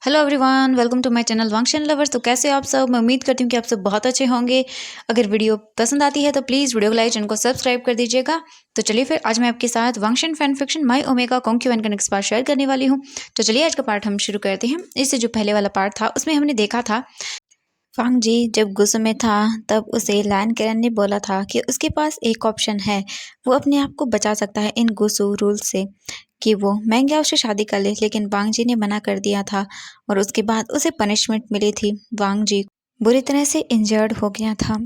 Hello everyone, welcome to my channel Wangshan lovers. तो कैसे हो आप सब? मैं उम्मीद करती हूँ कि आप सब बहुत अच्छे होंगे। अगर वीडियो पसंद आती है तो प्लीज़ वीडियो को लाइक, चैनल को सब्सक्राइब कर दीजिएगा। तो चलिए फिर आज मैं आपके साथ वांगशन फैन फिक्शन माय ओमेगा कॉन्क्यूएन का नेक्स्ट पार्ट शेयर करने वाली हूँ। तो चलिए आज का पार्ट हम शुरू करते हैं। इससे जो पहले वाला पार्ट था उसमें हमने देखा था फांग जी जब गुस्से में था तब उसे लायन किरण ने बोला था कि उसके पास एक ऑप्शन है, वो अपने आप को बचा सकता है इन गुस्सू रूल से, कि वो मैंग्याओ से शादी कर ले। लेकिन वांग जी ने मना कर दिया था और उसके बाद उसे पनिशमेंट मिली थी। वांग जी बुरी तरह से इंजर्ड हो गया था।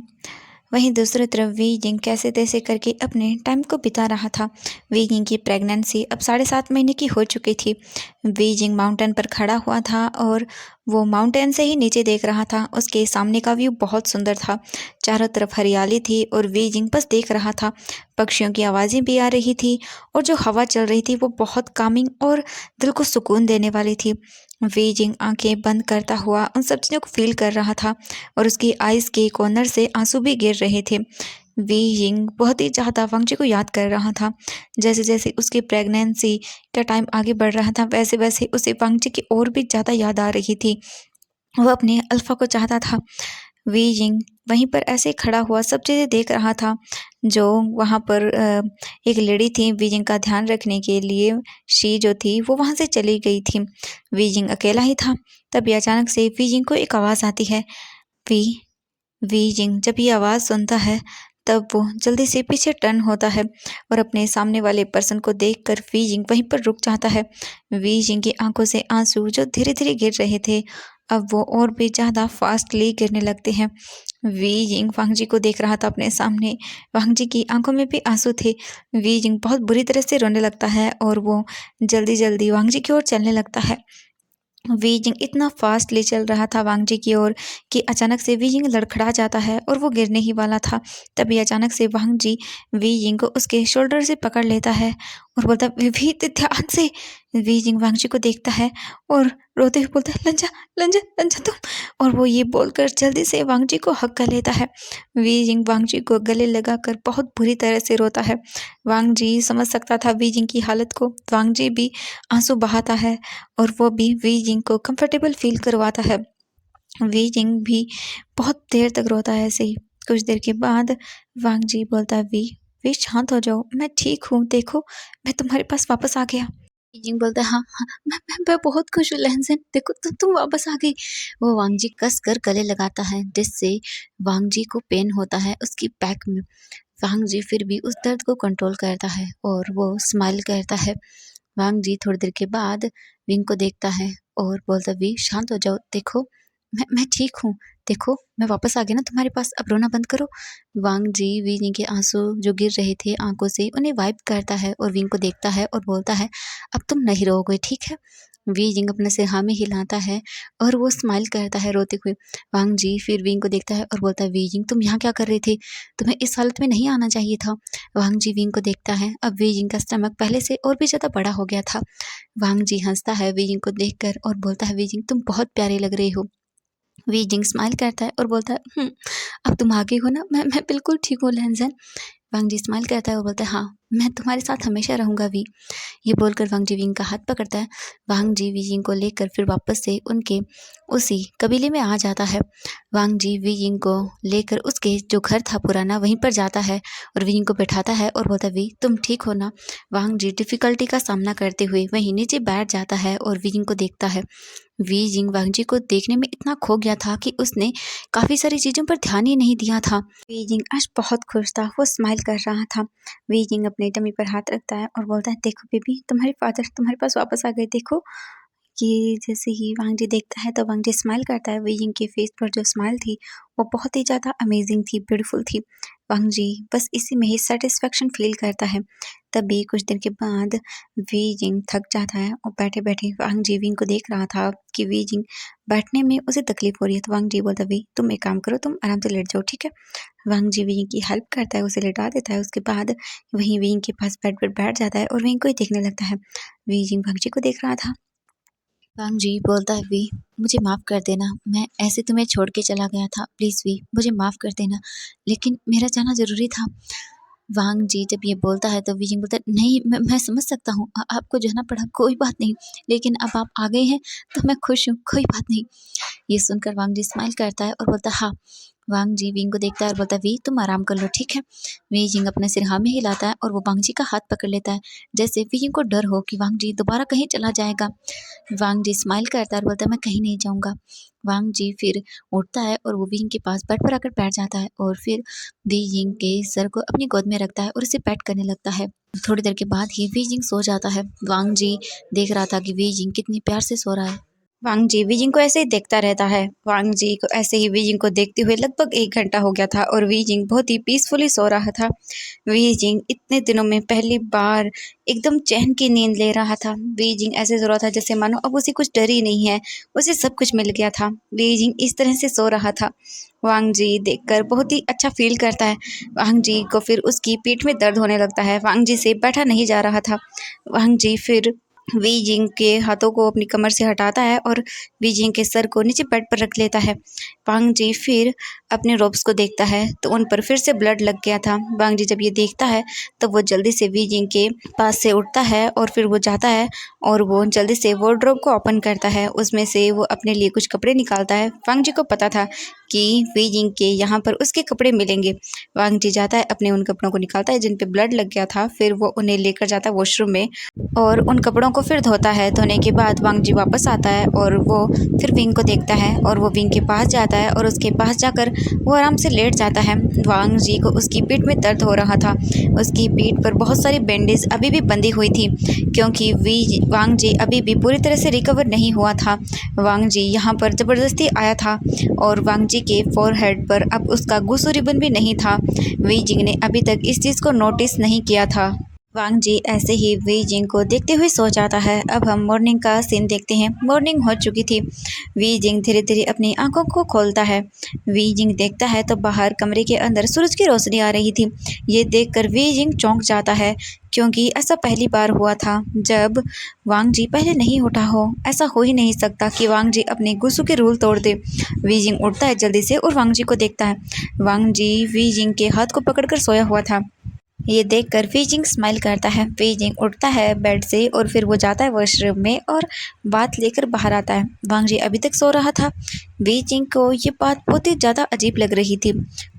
वहीं दूसरी तरफ वी जिंग कैसे तैसे करके अपने टाइम को बिता रहा था। वी जिंग की प्रेगनेंसी अब 7.5 महीने की हो चुकी थी। वी जिंग माउंटेन पर खड़ा हुआ था और वो माउंटेन से ही नीचे देख रहा था। उसके सामने का व्यू बहुत सुंदर था, चारों तरफ हरियाली थी और वी जिंग बस देख रहा था। पक्षियों की आवाज़ें भी आ रही थी और जो हवा चल रही थी वो बहुत कामिंग और दिल को सुकून देने वाली थी। वी जिंग आंखें बंद करता हुआ उन सब चीज़ों को फील कर रहा था और उसकी आइज़ के कॉर्नर से आंसू भी गिर रहे थे। वी जिंग बहुत ही ज़्यादा वांग जी को याद कर रहा था। जैसे जैसे उसकी प्रेगनेंसी का टाइम आगे बढ़ रहा था वैसे वैसे उसे वांग जी की और भी ज़्यादा याद आ रही थी। वो अपने अल्फा को चाहता था। वी जिंग वहीं पर ऐसे खड़ा हुआ सब चीज़ें देख रहा था। जो वहाँ पर एक लेडी थी वी जिंग का ध्यान रखने के लिए, शी जो थी वो वहाँ से चली गई थी। वी जिंग अकेला ही था। तभी अचानक से वी जिंग को एक आवाज़ आती है। वी वी जिंग जब ये आवाज़ सुनता है तब वो जल्दी से पीछे टर्न होता है और अपने सामने वाले पर्सन को देखकर वी जिंग वहीं पर रुक जाता है। वी जिंग की आंखों से आंसू जो धीरे धीरे गिर रहे थे अब वो और भी ज़्यादा फास्टली गिरने लगते हैं। वी जिंग वांग जी को देख रहा था अपने सामने। वांग जी की आंखों में भी आंसू थे। वी जिंग बहुत बुरी तरह से रोने लगता है और वो जल्दी जल्दी वांग जी की ओर चलने लगता है। वी जिंग इतना फास्टली चल रहा था वांग जी की ओर कि अचानक से वी जिंग लड़खड़ा जाता है और वो गिरने ही वाला था। तभी अचानक से वांग जी वी जिंग को उसके शोल्डर से पकड़ लेता है और बोलता है, वी ध्यान से। वी जिंग वांग जी को देखता है और रोते हुए बोलता है, लंजा लंजा लंजा तुम। और वो ये बोलकर जल्दी से वांग जी को हक कर लेता है। वी जिंग वांग जी को गले लगाकर बहुत बुरी तरह से रोता है। वांग जी समझ सकता था वी जिंग की हालत को। वांग जी भी आंसू बहाता है और वो भी वी जिंग को कंफर्टेबल फील करवाता है। वी जिंग भी बहुत देर तक रोता है ऐसे ही। कुछ देर के बाद वांग जी बोलता है, वी वी शांत हो जाओ, मैं ठीक हूँ, देखो मैं तुम्हारे पास वापस आ गया। वी जिंग बोलता है, हाँ हाँ, मैं बहुत खुश हूँ लहनसेन, देखो तुम वापस आ गई। वो वांग जी कस कर गले लगाता है जिससे वांग जी को पेन होता है उसकी बैक में। वांग जी फिर भी उस दर्द को कंट्रोल करता है और वो स्माइल करता है। वांग जी थोड़ी देर के बाद विंग को देखता है और बोलता, वी शांत हो जाओ, देखो मैं ठीक हूँ, देखो मैं वापस आ गया ना तुम्हारे पास, अब रोना बंद करो। वांग जी विंग के आंसू जो गिर रहे थे आंखों से उन्हें वाइप करता है और विंग को देखता है और बोलता है, अब तुम नहीं रोओगे, ठीक है। वी जिंग अपने सिर हाँ में हिलाता है और वो स्माइल करता है रोते हुए। वांग जी फिर विंग को देखता है और बोलता है, वी जिंग तुम यहाँ क्या कर रहे थे, तुम्हें इस हालत में नहीं आना चाहिए था। वांग जी विंग को देखता है। अब वी जिंग का स्टमक पहले से और भी ज़्यादा बड़ा हो गया था। वांग जी हंसता है वी जिंग को देखकर और बोलता है, वी जिंग तुम बहुत प्यारे लग रहे हो। वी जिंग स्माइल करता है और बोलता है, अब तुम आगे हो ना, मैं बिल्कुल ठीक हूँ लहनजन। वांग जी स्माइल करता है और बोलता है, हाँ मैं तुम्हारे साथ हमेशा रहूंगा वी। ये बोलकर वांग जी विंग का हाथ पकड़ता है। वांग जी वी जिंग को लेकर फिर वापस से उनके उसी कबीले में आ जाता है। वांग जी वी जिंग को लेकर उसके जो घर था पुराना वहीं पर जाता है और वी जिंग को बैठाता है और बोलता है, वी तुम ठीक हो ना। वांग जी डिफिकल्टी का सामना करते हुए वहीं नीचे बैठ जाता है और वी जिंग को देखता है। वी जिंग वांग जी को देखने में इतना खो गया था कि उसने काफ़ी सारी चीज़ों पर ध्यान ही नहीं दिया था। वी जिंग आज बहुत खुश था, वो स्माइल कर रहा था। वी जिंग अपने टमी पर हाथ रखता है और बोलता है, देखो बेबी तुम्हारे फादर तुम्हारे पास वापस आ गए, देखो। कि जैसे ही वांग जी देखता है तो वांग जी स्माइल करता है। वी जिंग के फेस पर जो स्माइल थी वो बहुत ही ज़्यादा अमेजिंग थी, ब्यूटीफुल थी। वांग जी बस इसी में ही सेटिस्फेक्शन फील करता है। तभी कुछ देर के बाद वी जिंग थक जाता है और बैठे बैठे वांग जी विंग को देख रहा था कि वी जिंग बैठने में उसे तकलीफ हो रही है। तो वांग जी बोलता, वी तुम एक काम करो, तुम आराम से लेट जाओ, ठीक है। वांग जी विंग की हेल्प करता है, उसे लेटा देता है। उसके बाद वहीं विंग के पास बेड पर बैठ जाता है और विंग को ही देखने लगता है। वी जिंग वांग जी को देख रहा था। वांग जी बोलता है, वी मुझे माफ़ कर देना, मैं ऐसे तुम्हें छोड़ के चला गया था, प्लीज़ वी मुझे माफ़ कर देना, लेकिन मेरा जाना ज़रूरी था। वांग जी जब ये बोलता है तो वीजिंग बोलता है, नहीं मैं समझ सकता हूँ, आपको जाना पड़ा कोई बात नहीं, लेकिन अब आप आ गए हैं तो मैं खुश हूँ, कोई बात नहीं। ये सुनकर वांग जी स्माइल करता है और बोलता है हाँ। वांग जी विंग को देखता है और बोलता है, वी तुम आराम कर लो, ठीक है। वी जिंग अपने सिर हाँ में हिलाता है और वो वांग जी का हाथ पकड़ लेता है, जैसे वी जिंग को डर हो कि वांग जी दोबारा कहीं चला जाएगा। वांग जी स्माइल करता है और बोलता है, मैं कहीं नहीं जाऊंगा। वांग जी फिर उठता है और वो वी जिंग के पास बेड पर आकर बैठ जाता है और फिर वी जिंग के सर को अपनी गोद में रखता है और उसे पेट करने लगता है। थोड़ी देर के बाद ही वी जिंग सो जाता है। वांग जी देख रहा था कि वी जिंग कितनी प्यार से सो रहा है। वांग जी वीजिंग को ऐसे ही देखता रहता है। वांग जी को ऐसे ही वीजिंग को देखते हुए लगभग 1 घंटा हो गया था और वीजिंग बहुत ही पीसफुली सो रहा था। वीजिंग इतने दिनों में पहली बार एकदम चैन की नींद ले रहा था। वीजिंग ऐसे सो रहा था जैसे मानो अब उसे कुछ डर ही नहीं है, उसे सब कुछ मिल गया था। वीजिंग इस तरह से सो रहा था। वांग जी देखकर बहुत ही अच्छा फील करता है। वांग जी को फिर उसकी पीठ में दर्द होने लगता है। वांग जी से बैठा नहीं जा रहा था। वांग जी फिर वी जिंग के हाथों को अपनी कमर से हटाता है और वी जिंग के सर को नीचे बेड पर रख लेता है। वांग जी फिर अपने रोब्स को देखता है तो उन पर फिर से ब्लड लग गया था। वांग जी जब ये देखता है तो वो जल्दी से वी जिंग के पास से उठता है और फिर वो जाता है और वो जल्दी से वार्डरोब को ओपन करता है। उसमें से वो अपने लिए कुछ कपड़े निकालता है। वांग जी को पता था कि वी जिंग के यहाँ पर उसके कपड़े मिलेंगे। वांग जी जाता है, अपने उन कपड़ों को निकालता है जिन पे ब्लड लग गया था। फिर वो उन्हें लेकर जाता है वॉशरूम में और उन कपड़ों को फिर धोता है। धोने के बाद वांग जी वापस आता है और वो फिर विंग को देखता है और वो विंग के पास जाता है और उसके पास जाकर वो आराम से लेट जाता है। वांग जी को उसकी पीठ में दर्द हो रहा था। उसकी पीठ पर बहुत सारी बैंडेज अभी भी बंधी हुई थी क्योंकि वांग जी अभी भी पूरी तरह से रिकवर नहीं हुआ था। वांग जी यहाँ पर ज़बरदस्ती आया था और वांग जी के फोरहेड पर अब उसका गुस्सू रिबन भी नहीं था। वी जिंग ने अभी तक इस चीज़ को नोटिस नहीं किया था। वांग जी ऐसे ही वी जिंग को देखते हुए सो जाता है। अब हम मॉर्निंग का सीन देखते हैं। मॉर्निंग हो चुकी थी। वी जिंग धीरे धीरे अपनी आंखों को खोलता है। वी जिंग देखता है तो बाहर कमरे के अंदर सूरज की रोशनी आ रही थी। ये देखकर वी जिंग चौंक जाता है क्योंकि ऐसा पहली बार हुआ था जब वांग जी पहले नहीं उठा हो। ऐसा हो ही नहीं सकता कि वांग जी अपने गुस्सू के रूल तोड़ दे। वी जिंग उठता है जल्दी से और वांग जी को देखता है। वांग जी वी जिंग के हाथ को पकड़कर सोया हुआ था। ये देखकर वी जिंग स्माइल करता है। वी जिंग उठता है बेड से और फिर वो जाता है वॉशरूम में और बात लेकर बाहर आता है। वांग जी अभी तक सो रहा था। वी जिंग को ये बात बहुत ही ज़्यादा अजीब लग रही थी।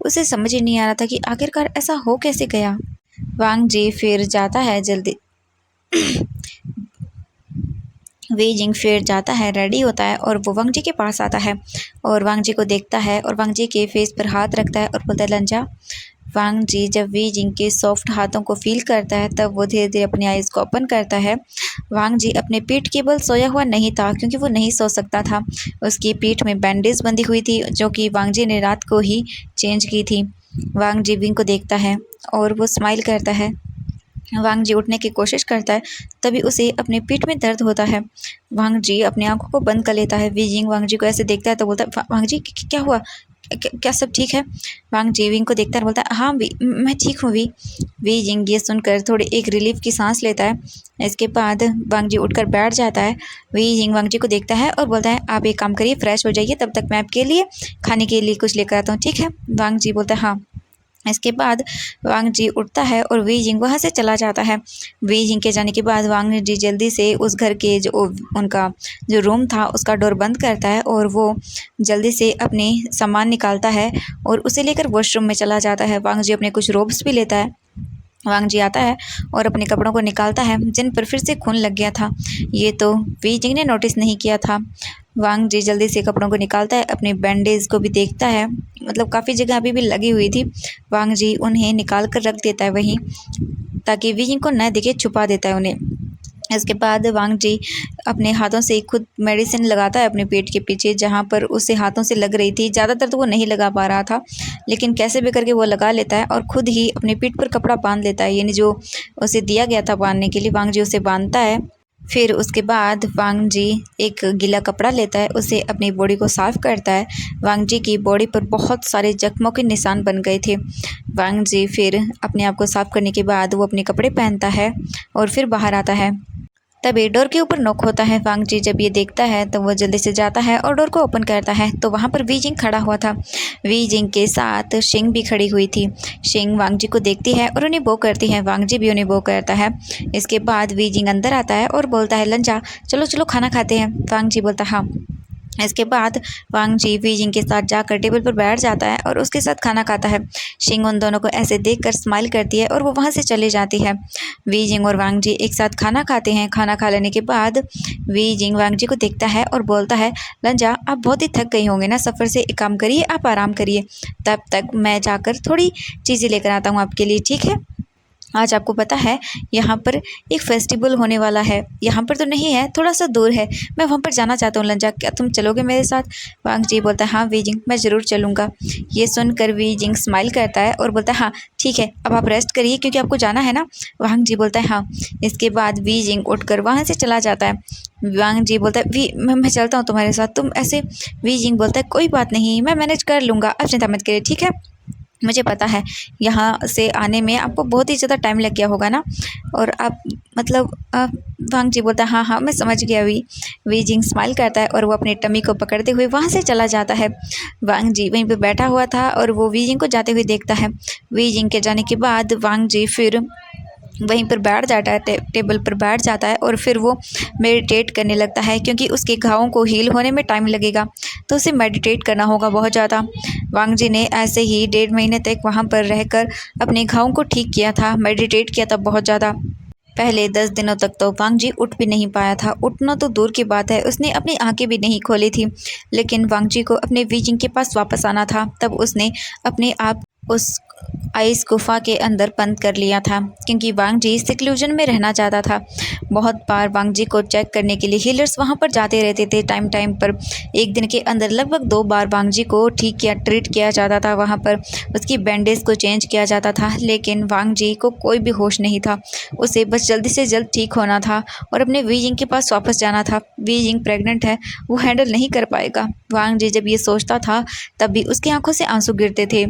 उसे समझ ही नहीं आ रहा था कि आखिरकार ऐसा हो कैसे गया। वांग जी फिर जाता है जल्दी वी जिंग फिर जाता है, रेडी होता है और वो वांग जी के पास आता है और वांग जी को देखता है और वांग जी के फेस पर हाथ रखता है और बोलता है, लंजा। वांग जी जब वी जिंग के सॉफ्ट हाथों को फील करता है तब वो धीरे धीरे अपनी आइज़ को ओपन करता है। वांग जी अपने पीठ के बल सोया हुआ नहीं था क्योंकि वो नहीं सो सकता था। उसकी पीठ में बैंडेज बंधी हुई थी जो कि वांग जी ने रात को ही चेंज की थी। वांग जी विंग को देखता है और वो स्माइल करता है। वांग जी उठने की कोशिश करता है तभी उसे अपने पीठ में दर्द होता है। वांग जी अपनी आंखों को बंद कर लेता है। वी जिंग वांग जी को ऐसे देखता है तो बोलता है, वांग जी क्या हुआ, क्या सब ठीक है? वांग जी विंग को देखता है और बोलता है, हाँ वी मैं ठीक हूँ वी। वी जिंग ये सुनकर थोड़ी एक रिलीफ की सांस लेता है। इसके बाद वांग जी उठकर बैठ जाता है। वी जिंग वांग जी को देखता है और बोलता है, आप एक काम करिए, फ्रेश हो जाइए, तब तक मैं आपके लिए खाने के लिए कुछ लेकर आता हूँ, ठीक है? वांग जी बोलता है, हाँ। इसके बाद वांग जी उठता है और वी जिंग वहाँ से चला जाता है। वी जिंग के जाने के बाद वांग जी जल्दी से उस घर के जो उनका जो रूम था उसका डोर बंद करता है और वो जल्दी से अपने सामान निकालता है और उसे लेकर वॉशरूम में चला जाता है। वांग जी अपने कुछ रोब्स भी लेता है। वांग जी आता है और अपने कपड़ों को निकालता है जिन पर फिर से खून लग गया था। ये तो वी जिंग ने नोटिस नहीं किया था। वांग जी जल्दी से कपड़ों को निकालता है, अपने बैंडेज को भी देखता है, मतलब काफ़ी जगह अभी भी लगी हुई थी। वांग जी उन्हें निकाल कर रख देता है वहीं ताकि वी जिंग को न दिखे, छुपा देता है उन्हें। इसके बाद वांग जी अपने हाथों से खुद मेडिसिन लगाता है अपने पेट के पीछे जहाँ पर उसे हाथों से लग रही थी। ज़्यादातर तो वो नहीं लगा पा रहा था लेकिन कैसे भी करके वो लगा लेता है और ख़ुद ही अपने पीठ पर कपड़ा बांध लेता है, यानी जो उसे दिया गया था बांधने के लिए वांग जी उसे बांधता है। फिर उसके बाद वांग जी एक गीला कपड़ा लेता है, उसे अपनी बॉडी को साफ़ करता है। वांग जी की बॉडी पर बहुत सारे जख्मों के निशान बन गए थे। वांग जी फिर अपने आप को साफ़ करने के बाद वो अपने कपड़े पहनता है और फिर बाहर आता है। तभी डोर के ऊपर नॉक होता है। वांग जी जब ये देखता है तो वो जल्दी से जाता है और डोर को ओपन करता है तो वहाँ पर वी जिंग खड़ा हुआ था। वी जिंग के साथ शिंग भी खड़ी हुई थी। शिंग वांग जी को देखती है और उन्हें बो करती है। वांग जी भी उन्हें बो करता है। इसके बाद वी जिंग अंदर आता है और बोलता है लंजा चलो चलो खाना खाते हैं। वांग जी बोलता हाँ। इसके बाद वांग जी वी जिंग के साथ जाकर टेबल पर बैठ जाता है और उसके साथ खाना खाता है। शिंग उन दोनों को ऐसे देखकर स्माइल करती है और वो वहाँ से चली जाती है। वी जिंग और वांग जी एक साथ खाना खाते हैं। खाना खा लेने के बाद वी जिंग वांग जी को देखता है और बोलता है लंजा आप बहुत ही थक गई होंगे ना सफ़र से, एक काम करिए आप आराम करिए, तब तक मैं जाकर थोड़ी चीज़ें लेकर आता हूँ आपके लिए, ठीक है। आज आपको पता है यहाँ पर एक फेस्टिवल होने वाला है, यहाँ पर तो नहीं है, थोड़ा सा दूर है, मैं वहाँ पर जाना चाहता हूँ लंजा, क्या तुम चलोगे मेरे साथ। वांग जी बोलता है हाँ वी जिंग मैं ज़रूर चलूँगा। ये सुनकर वी जिंग स्माइल करता है और बोलता है हाँ ठीक है अब आप रेस्ट करिए क्योंकि आपको जाना है ना। वांग जी बोलता है हाँ। इसके बाद वी जिंग उठकर वहाँ से चला जाता है। वांग जी बोलता है वी मैं चलता हूँ तुम्हारे साथ, तुम ऐसे। वी जिंग बोलता है कोई बात नहीं मैं मैनेज कर लूँगा, आप चिंता मत करिए, ठीक है। मुझे पता है यहाँ से आने में आपको बहुत ही ज़्यादा टाइम लग गया होगा ना, और आप मतलब वांग जी बोलता है हाँ हाँ मैं समझ गया। वी जिंग स्माइल करता है और वो अपनी टमी को पकड़ते हुए वहाँ से चला जाता है। वांग जी वहीं पे बैठा हुआ था और वो वी जिंग को जाते हुए देखता है। वी जिंग के जाने के बाद वांग जी फिर वहीं पर बैठ जाता है, टेबल पर बैठ जाता है और फिर वो मेडिटेट करने लगता है क्योंकि उसके घावों को हील होने में टाइम लगेगा तो उसे मेडिटेट करना होगा बहुत ज़्यादा। वांग जी ने ऐसे ही 1.5 महीने तक वहाँ पर रहकर अपने घावों को ठीक किया था, मेडिटेट किया था बहुत ज़्यादा। पहले 10 दिनों तक तो वांग जी उठ भी नहीं पाया था, उठना तो दूर की बात है उसने अपनी आंखें भी नहीं खोली थी। लेकिन वांग जी को अपने वी जिंग के पास वापस आना था, तब उसने अपने आप उस आइस गुफा के अंदर बंद कर लिया था क्योंकि वांग जी सिक्लूजन में रहना चाहता था। बहुत बार वांग जी को चेक करने के लिए हीलर्स वहां पर जाते रहते थे टाइम टाइम पर। एक दिन के अंदर लगभग 2 बार वांग जी को ट्रीट किया जाता था, वहां पर उसकी बैंडेज को चेंज किया जाता था, लेकिन वांग जी को कोई भी होश नहीं था। उसे बस जल्दी से जल्द ठीक होना था और अपने वी जिंग के पास वापस जाना था। वी जिंग प्रेग्नेंट है, वो हैंडल नहीं कर पाएगा। वांग जी जब ये सोचता था तब भी उसकी आंखों से आंसू गिरते थे।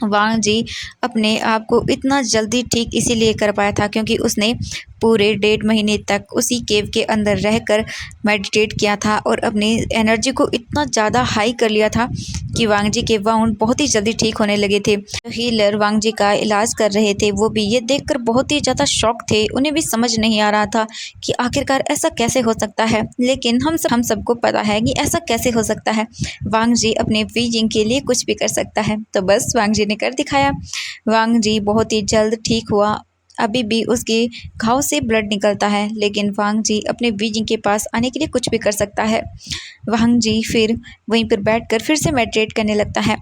वांग जी अपने आप को इतना जल्दी ठीक इसीलिए कर पाया था क्योंकि उसने पूरे 1.5 महीने तक उसी केव के अंदर रहकर मेडिटेट किया था और अपनी एनर्जी को इतना ज़्यादा हाई कर लिया था कि वांग जी के वाउंड बहुत ही जल्दी ठीक होने लगे थे। हीलर वांग जी का इलाज कर रहे थे, वो भी ये देखकर बहुत ही ज़्यादा शॉक थे, उन्हें भी समझ नहीं आ रहा था कि आखिरकार ऐसा कैसे हो सकता है। लेकिन हम सबको पता है कि ऐसा कैसे हो सकता है, वांग जी अपने वी जिंग के लिए कुछ भी कर सकता है, तो बस वांग जी ने कर दिखाया। वांग जी बहुत ही जल्द ठीक हुआ, अभी भी उसके घाव से ब्लड निकलता है, लेकिन वांग जी अपने वी जिंग के पास आने के लिए कुछ भी कर सकता है। वांग जी फिर वहीं पर बैठकर फिर से मेडिटेट करने लगता है।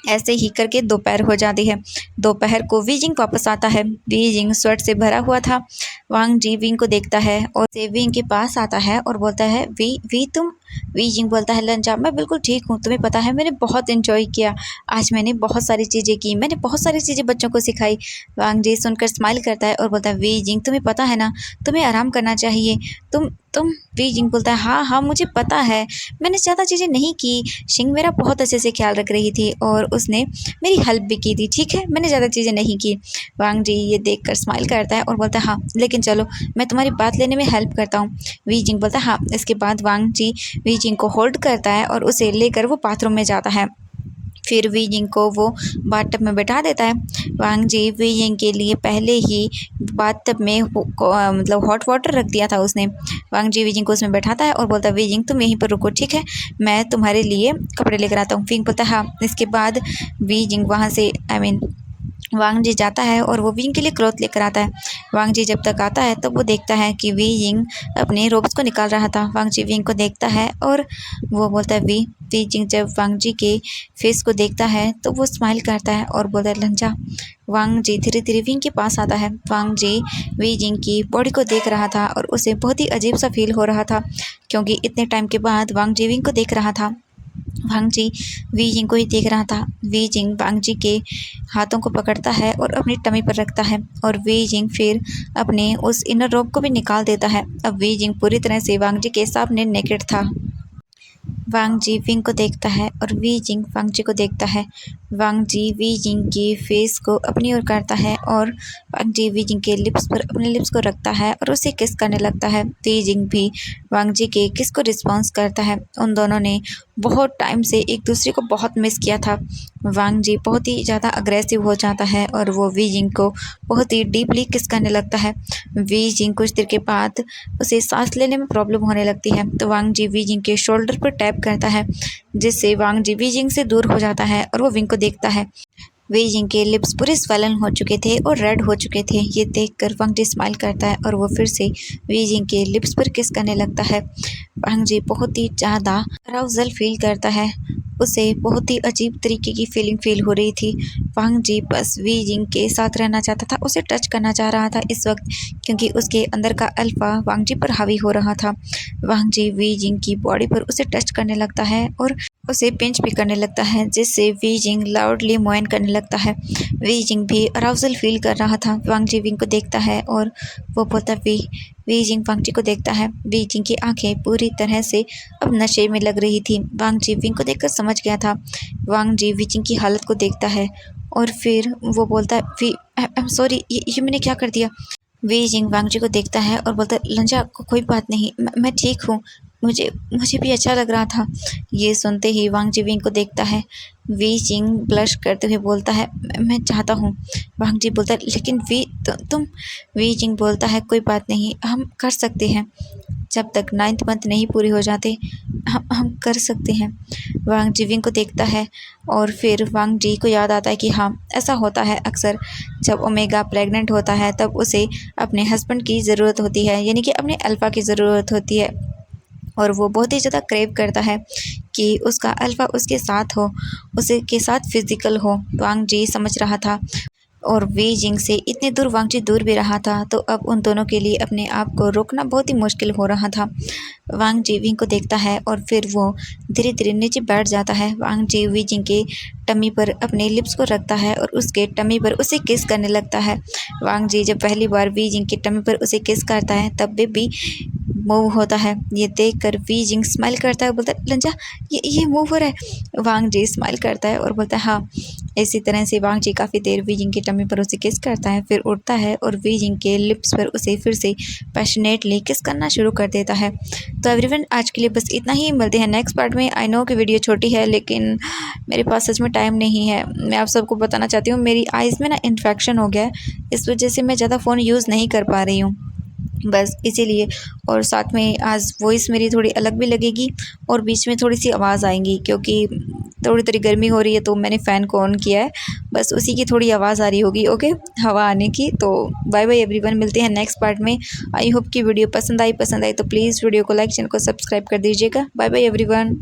ऐसे ही करके दोपहर हो जाती है। दोपहर को वी जिंग वापस आता है। वी जिंग स्वेट से भरा हुआ था। वांग जी विंग को देखता है और से विंग के पास आता है और बोलता है वी तुम। वी जिंग बोलता है लंजा मैं बिल्कुल ठीक हूँ, तुम्हें पता है मैंने बहुत इन्जॉय किया, आज मैंने बहुत सारी चीज़ें की, मैंने बहुत सारी चीज़ें बच्चों को सिखाई। वांग जी सुनकर स्माइल करता है और बोलता है वी जिंग तुम्हें पता है ना तुम्हें आराम करना चाहिए, तुम। वी जिंग बोलता है हाँ हाँ मुझे पता है, मैंने ज़्यादा चीज़ें नहीं की, शिंग मेरा बहुत अच्छे से ख्याल रख रही थी और उसने मेरी हेल्प भी की थी, ठीक है मैंने ज़्यादा चीज़ें नहीं की। वांग जी ये देखकर स्माइल करता है और बोलता है हाँ लेकिन चलो मैं तुम्हारी बात लेने में हेल्प करता हूँ। वी जिंग बोलता है हाँ। इसके बाद वांग जी वी जिंग को होल्ड करता है और उसे लेकर वो बाथरूम में जाता है। फिर वी जिंग को वो बाथटब में बैठा देता है। वांग जी वी जिंग के लिए पहले ही बाथटब में मतलब हॉट वाटर रख दिया था उसने। वांग जी वी जिंग को उसमें बैठाता है और बोलता है वी जिंग तुम यहीं पर रुको, ठीक है मैं तुम्हारे लिए कपड़े लेकर आता हूँ। विंग बोलता है हाँ। इसके बाद वी जिंग वहाँ से वांग जी जाता है और वो विंग के लिए क्लॉथ लेकर आता है। वांग जी जब तक आता है तब वो देखता है कि वी जिंग अपने रोब्स को निकाल रहा था। वांग जी विंग को देखता है और वो बोलता है वी जिंग जब वांग जी के फेस को देखता है तो वो स्माइल करता है और बोलता है लंजा। वांग जी धीरे धीरे विंग के पास आता है। वांग जी वी जिंग की बॉडी को देख रहा था और उसे बहुत ही अजीब सा फील हो रहा था क्योंकि इतने टाइम के बाद वांग जी विंग को देख रहा था। वांग जी वी जिंग को ही देख रहा था। वी जिंग वांग जी के हाथों को पकड़ता है और अपनी टमी पर रखता है और वी जिंग फिर अपने उस इनर रोब को भी निकाल देता है। अब वी जिंग पूरी तरह से वांग जी के सामने नेकेड था। वांग जी विंग को देखता है और वी जिंग वांग जी को देखता है। वांग जी वी जिंग की फेस को अपनी ओर करता है और वांग जी वी जिंग के लिप्स पर अपने लिप्स को रखता है और उसे किस करने लगता है। वी जिंग भी वांग जी के किस को रिस्पॉन्स करता है। उन दोनों ने बहुत टाइम से एक दूसरे को बहुत मिस किया था। वांग जी बहुत ही ज़्यादा अग्रेसिव हो जाता है और वो वी जिंग को बहुत ही डीपली किस करने लगता है। वी जिंग कुछ देर के बाद उसे सांस लेने में प्रॉब्लम होने लगती है तो वांग जी वी जिंग के शोल्डर पर टैप करता है, जिससे वांग जी वी जिंग से दूर हो जाता है और वो विंग को देखता है। वी जिंग के लिप्स पूरे स्वेलन हो चुके थे और रेड हो चुके थे। ये देखकर वांग जी स्माइल करता है और वो फिर से वी जिंग के लिप्स पर किस करने लगता है। वांग जी बहुत ही ज़्यादा अराउजल फील करता है। उसे बहुत ही अजीब तरीके की फीलिंग फील हो रही थी। वांग जी बस वी जिंग के साथ रहना चाहता था, उसे टच करना चाह रहा था इस वक्त, क्योंकि उसके अंदर का अल्फा वांग जी पर हावी हो रहा था। वांग जी वी जिंग की बॉडी पर उसे टच करने लगता है और उसे पिंच भी करने लगता है, जिससे वी जिंग लाउडली मोइन करने लगता है। वी जिंग भी अराउजल फील कर रहा था। वांग जी विंग को देखता है और वो बोलता वी जिंग वांग जी को देखता है। वी जिंग की आंखें पूरी तरह से अब नशे में लग रही थी। वांग जी विंग को देखकर समझ गया था। वांग जी वी जिंग की हालत को देखता है और फिर वो बोलता है वी आई एम सॉरी, ये मैंने क्या कर दिया। वी जिंग वांग जी को देखता है और बोलता है लंजा कोई बात नहीं, मैं ठीक हूँ, मुझे मुझे भी अच्छा लग रहा था। ये सुनते ही वांग जी विंग को देखता है। वी जिंग ब्लश करते हुए बोलता है मैं चाहता हूँ। वांग जी बोलता है लेकिन तुम। वी जिंग बोलता है कोई बात नहीं, हम कर सकते हैं, जब तक 9th मंथ नहीं पूरी हो जाते हम कर सकते हैं। वांग जी विंग को देखता है और फिर वांग जी को याद आता है कि हाँ, ऐसा होता है अक्सर, जब ओमेगा प्रेग्नेंट होता है तब उसे अपने हस्बैंड की ज़रूरत होती है, यानी कि अपने अल्फ़ा की ज़रूरत होती है और वो बहुत ही ज़्यादा क्रेव करता है कि उसका अल्फ़ा उसके साथ हो, उसे के साथ फिज़िकल हो। वांग जी समझ रहा था और वी जिंग से इतने दूर वांग जी दूर भी रहा था, तो अब उन दोनों के लिए अपने आप को रोकना बहुत ही मुश्किल हो रहा था। वांग जी विंग को देखता है और फिर वो धीरे धीरे नीचे बैठ जाता है। वांग जी वी जिंग के टमी पर अपने लिप्स को रखता है और उसके टमी पर उसे किस करने लगता है। वांग जी जब पहली बार वी जिंग के टमी पर उसे किस करता है तब बेबी मूव होता है। ये देखकर वी जिंग स्माइल करता है, बोलता है लंजा ये मूव हो रहा है। वांग जी स्माइल करता है और बोलता है हाँ। इसी तरह से वांग जी काफ़ी देर वी जिंग की टमी पर उसे किस करता है, फिर उठता है और वी जिंग के लिप्स पर उसे फिर से पैशनेटली किस करना शुरू कर देता है। तो एवरीवन आज के लिए बस इतना ही, मिलते हैं नेक्स्ट पार्ट में। आई नो कि वीडियो छोटी है लेकिन मेरे पास सच में टाइम नहीं है। मैं आप सबको बताना चाहती हूँ मेरी आइज़ में ना इन्फेक्शन हो गया है, इस वजह से मैं ज़्यादा फ़ोन यूज़ नहीं कर पा रही हूँ, बस इसीलिए। और साथ में आज वॉइस मेरी थोड़ी अलग भी लगेगी और बीच में थोड़ी सी आवाज़ आएंगी, क्योंकि थोड़ी थोड़ी गर्मी हो रही है तो मैंने फ़ैन को ऑन किया है, बस उसी की थोड़ी आवाज़ आ रही होगी, ओके, हवा आने की। तो बाय बाय एवरीवन, मिलते हैं नेक्स्ट पार्ट में। आई होप कि वीडियो पसंद आई तो प्लीज़ वीडियो को लाइक, चैनल को सब्सक्राइब कर दीजिएगा। Bye bye everyone.